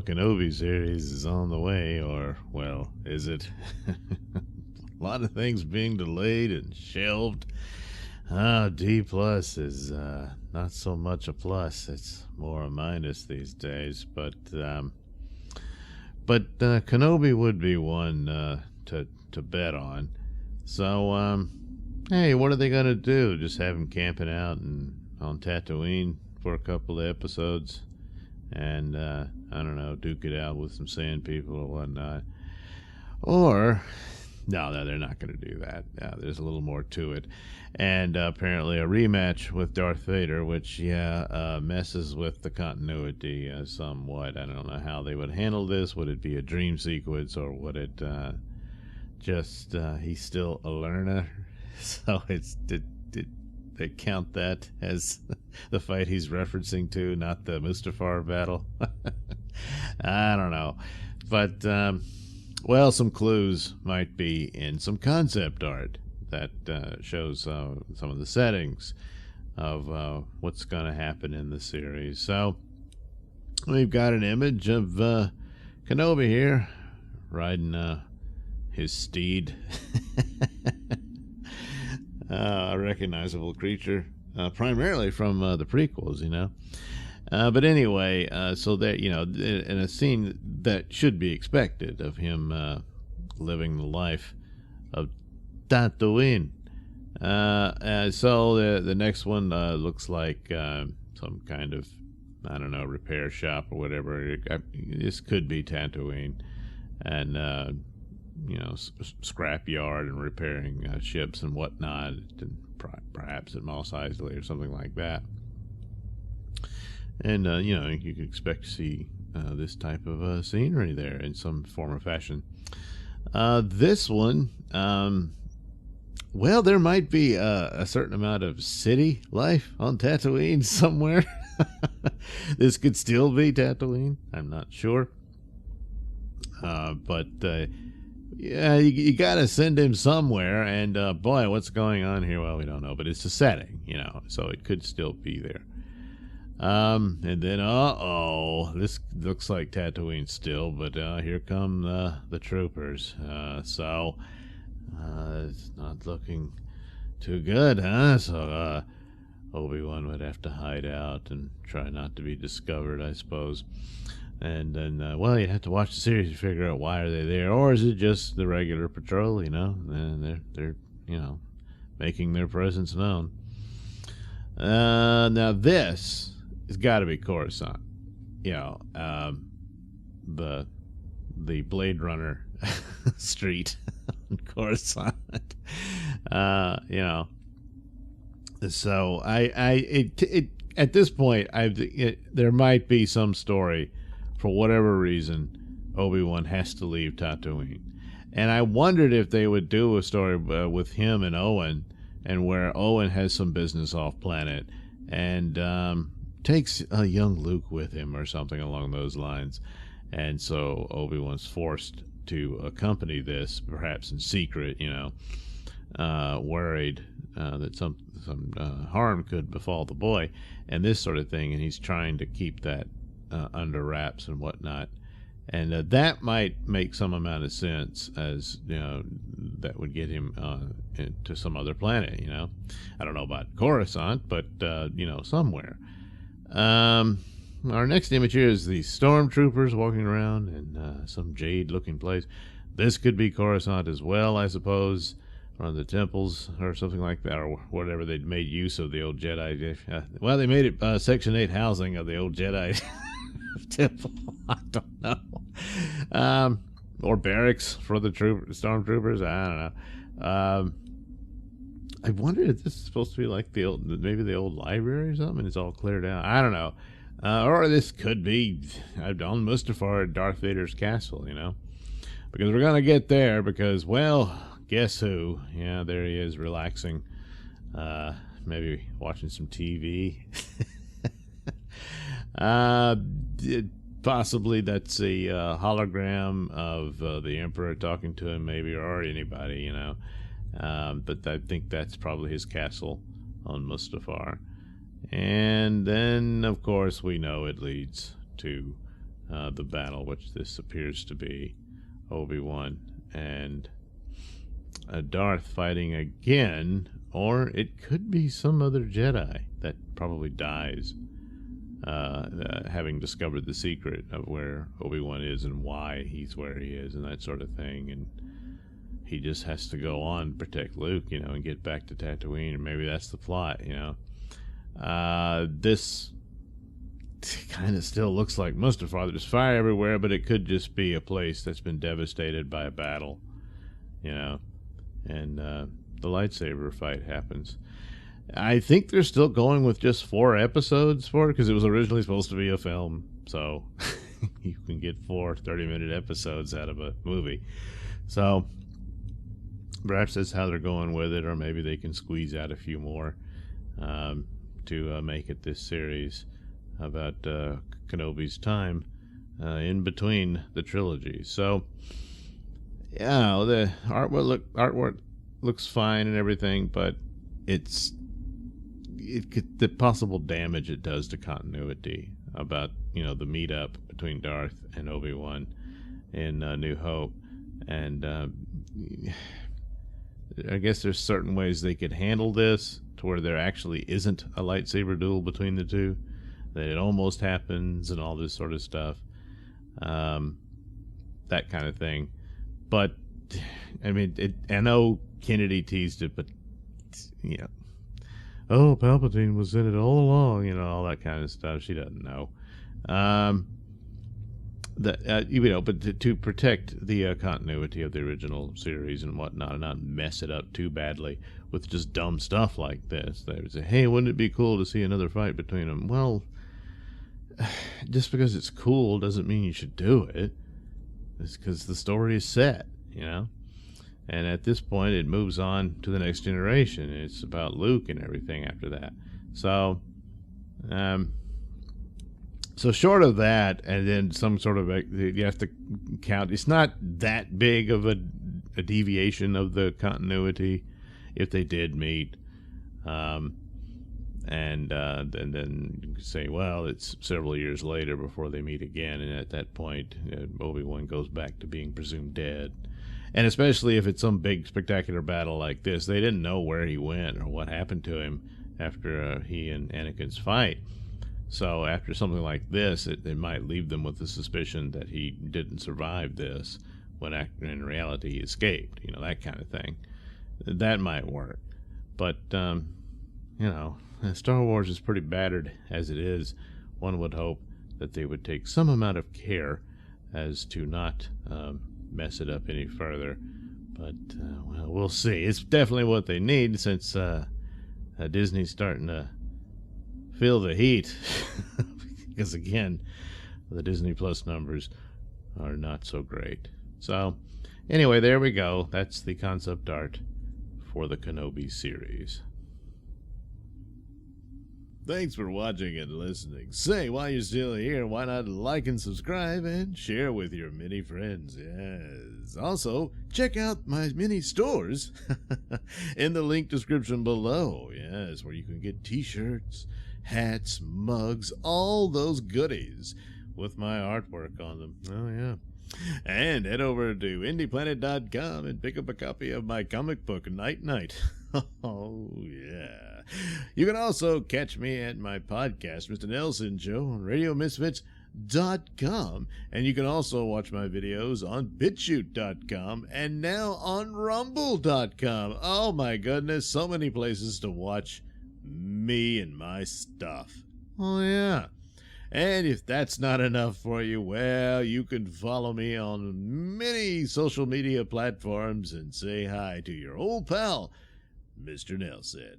a Kenobi series is on the way, or, well, is it? A lot of things being delayed and shelved. D plus is not so much a plus. It's more a minus these days. But Kenobi would be one to bet on. So hey, what are they gonna do? Just have him camping out and on Tatooine for a couple of episodes, and I don't know, duke it out with some sand people or whatnot? Or no, they're not going to do that. There's a little more to it. And apparently a rematch with Darth Vader, which, messes with the continuity somewhat. I don't know how they would handle this. Would it be a dream sequence, or would it just he's still a learner? So did they count that as the fight he's referencing to, not the Mustafar battle? I don't know. But well, some clues might be in some concept art that shows some of the settings of what's going to happen in the series. So we've got an image of Kenobi here riding his steed. A recognizable creature, primarily from the prequels, But anyway, so that, in a scene that should be expected of him living the life of Tatooine. So the next one looks like some kind of, I don't know, repair shop or whatever. This could be Tatooine, and scrap yard and repairing ships and whatnot, and perhaps at Mos Eisley or something like that. And, you could expect to see this type of scenery there in some form or fashion. This one, well, there might be a certain amount of city life on Tatooine somewhere. This could still be Tatooine. I'm not sure. But you got to send him somewhere. And, boy, what's going on here? Well, we don't know. But it's a setting, so it could still be there. And then, this looks like Tatooine still, but here come the troopers. So it's not looking too good, huh? So Obi-Wan would have to hide out and try not to be discovered, I suppose. And then, well, you'd have to watch the series to figure out why are they there, or is it just the regular patrol? And they're making their presence known. Now this. It's got to be Coruscant, the Blade Runner street in Coruscant, So at this point, there might be some story, for whatever reason, Obi-Wan has to leave Tatooine, and I wondered if they would do a story with him and Owen, and where Owen has some business off planet, and takes a young Luke with him or something along those lines. And so Obi-Wan's forced to accompany this, perhaps in secret, worried that some harm could befall the boy and this sort of thing. And he's trying to keep that under wraps and whatnot. And that might make some amount of sense, as, that would get him to some other planet, I don't know about Coruscant, but, somewhere. Our next image here is the stormtroopers walking around in some jade-looking place. This could be Coruscant as well, I suppose, or the temples or something like that, or whatever they'd made use of the old Jedi. Well, they made it Section 8 housing of the old Jedi temple. I don't know. Or barracks for the stormtroopers. I don't know. I wonder if this is supposed to be like maybe the old library or something. It's all cleared out. I don't know. Or this could be on Mustafar at Darth Vader's castle, because we're going to get there because, well, guess who? Yeah, there he is relaxing. Maybe watching some TV. Possibly that's a hologram of the Emperor talking to him, maybe, or anybody, but I think that's probably his castle on Mustafar. And then, of course, we know it leads to the battle, which this appears to be Obi-Wan and Darth fighting again, or it could be some other Jedi that probably dies, having discovered the secret of where Obi-Wan is and why he's where he is and that sort of thing, and he just has to go on and protect Luke, and get back to Tatooine, and maybe that's the plot, This kind of still looks like Mustafar. There's fire everywhere, but it could just be a place that's been devastated by a battle, and the lightsaber fight happens. I think they're still going with just 4 episodes for it, because it was originally supposed to be a film, so you can get 4 30-minute episodes out of a movie. So perhaps that's how they're going with it, or maybe they can squeeze out a few more to make it this series about Kenobi's time in between the trilogies. So, yeah, the artwork looks fine and everything, but the possible damage it does to continuity about the meetup between Darth and Obi-Wan in New Hope, and I guess there's certain ways they could handle this to where there actually isn't a lightsaber duel between the two, that it almost happens and all this sort of stuff, that kind of thing. But I mean, I know Kennedy teased it, but oh, Palpatine was in it all along, all that kind of stuff. She doesn't know. But to protect the continuity of the original series and whatnot, and not mess it up too badly with just dumb stuff like this. They would say, hey, wouldn't it be cool to see another fight between them? Well, just because it's cool doesn't mean you should do it. It's because the story is set, And at this point, it moves on to the next generation. It's about Luke and everything after that. So, short of that, and then some sort of you have to count. It's not that big of a deviation of the continuity if they did meet. And then you can say, well, it's several years later before they meet again, and at that point, Obi-Wan goes back to being presumed dead. And especially if it's some big spectacular battle like this, they didn't know where he went or what happened to him after he and Anakin's fight. So after something like this, it might leave them with the suspicion that he didn't survive this, when in reality he escaped, that kind of thing. That might work. But, Star Wars is pretty battered as it is. One would hope that they would take some amount of care as to not mess it up any further. But, we'll see. It's definitely what they need, since Disney's starting to feel the heat. Because, again, the Disney Plus numbers are not so great. So, anyway, there we go. That's the concept art for the Kenobi series. Thanks for watching and listening. Say, while you're still here, why not like and subscribe and share with your many friends? Yes. Also, check out my mini stores in the link description below. Yes, where you can get t-shirts, hats, mugs, all those goodies with my artwork on them. Oh, yeah. And head over to indieplanet.com and pick up a copy of my comic book, Night Night. Oh, yeah. You can also catch me at my podcast, Mr Nailsin Show, on RadioMisfits.com. And you can also watch my videos on BitChute.com and now on Rumble.com. Oh, my goodness, so many places to watch me and my stuff. Oh, yeah. And if that's not enough for you, well, you can follow me on many social media platforms and say hi to your old pal, Mr. Nailsin.